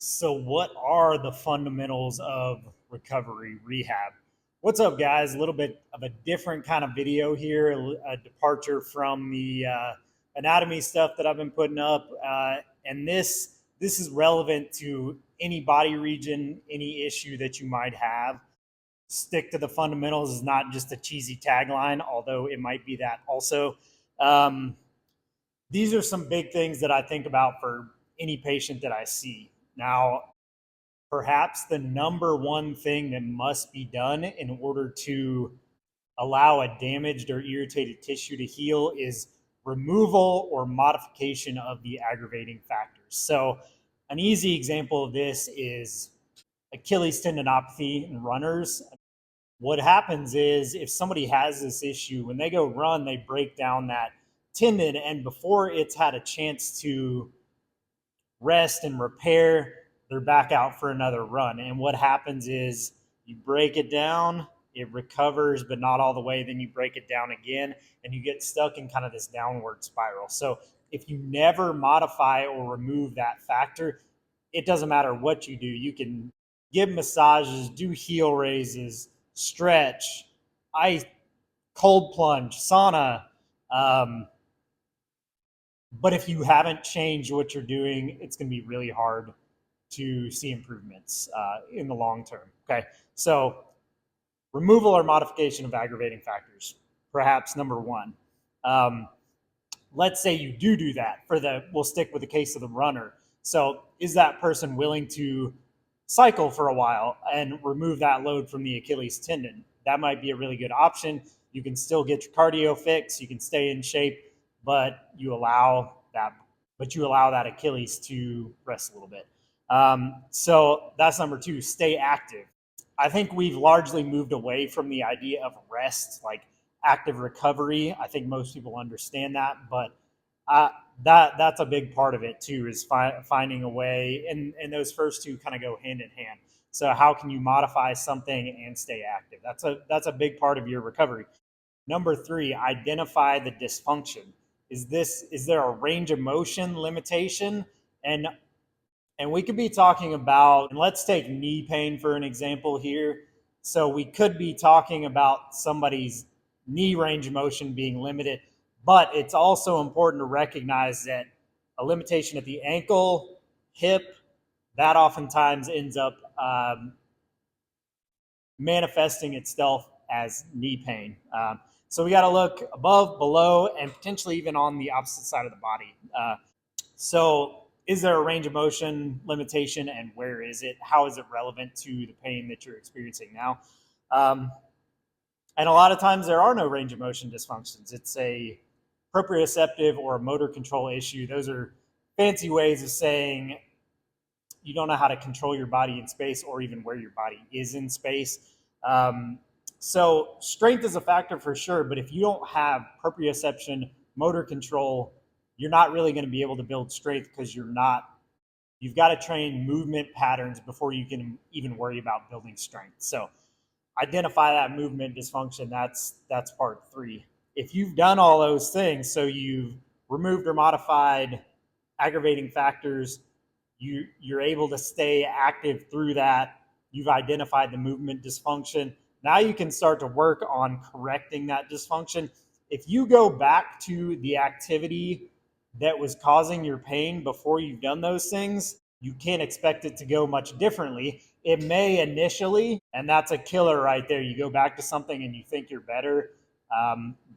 So, what are the fundamentals of recovery rehab? What's up, guys? A little bit of a different kind of video here, a departure from the anatomy stuff that I've been putting up, and this is relevant to any body region, any issue that you might have. Stick to the fundamentals is not just a cheesy tagline, although it might be that also. Um, these are some big things that I think about for any patient that I see. Now, perhaps the number one thing that must be done in order to allow a damaged or irritated tissue to heal is removal or modification of the aggravating factors. So, an easy example of this is Achilles tendinopathy in runners. What happens is if somebody has this issue, when they go run, they break down that tendon, and before it's had a chance to rest and repair, they're back out for another run. And what happens is you break it down, it recovers, but not all the way. Then you break it down again, and you get stuck in kind of this downward spiral. So if you never modify or remove that factor, it doesn't matter what you do. You can give massages, do heel raises, stretch, ice, cold plunge, sauna. Um, but if you haven't changed what you're doing, it's going to be really hard to see improvements in the long term. Okay. So, removal or modification of aggravating factors, perhaps number one. Um, let's say you do that we'll stick with the case of the runner. So, is that person willing to cycle for a while and remove that load from the Achilles tendon? That might be a really good option. You can still get your cardio fix, you can stay in shape, but you allow that Achilles to rest a little bit. So that's number two, stay active. I think we've largely moved away from the idea of rest, like active recovery. I think most people understand that, but uh, that's a big part of it too, is finding a way, and those first two kind of go hand in hand. So how can you modify something and stay active? That's a big part of your recovery. Number three, identify the dysfunction. Is there a range of motion limitation? And and we could be talking about, and let's take knee pain for an example here. So we could be talking about somebody's knee range of motion being limited, but it's also important to recognize that a limitation at the ankle, hip, that oftentimes ends up manifesting itself as knee pain. So we got to look above, below, and potentially even on the opposite side of the body. So is there a range of motion limitation, and where is it? How is it relevant to the pain that you're experiencing now? Um, and a lot of times there are no range of motion dysfunctions. It's a proprioceptive or a motor control issue. Those are fancy ways of saying you don't know how to control your body in space, or even where your body is in space. So strength is a factor for sure, but if you don't have proprioception, motor control, you're not really going to be able to build strength, because you've got to train movement patterns before you can even worry about building strength. So identify that movement dysfunction. That's part three. If you've done all those things, so you've removed or modified aggravating factors, you're able to stay active through that. You've identified the movement dysfunction. Now you can start to work on correcting that dysfunction. If you go back to the activity that was causing your pain before you've done those things, you can't expect it to go much differently. It may initially, and that's a killer right there. You go back to something and you think you're better,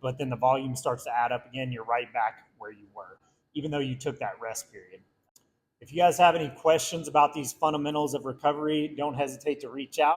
but then the volume starts to add up again. You're right back where you were, even though you took that rest period. If you guys have any questions about these fundamentals of recovery, don't hesitate to reach out.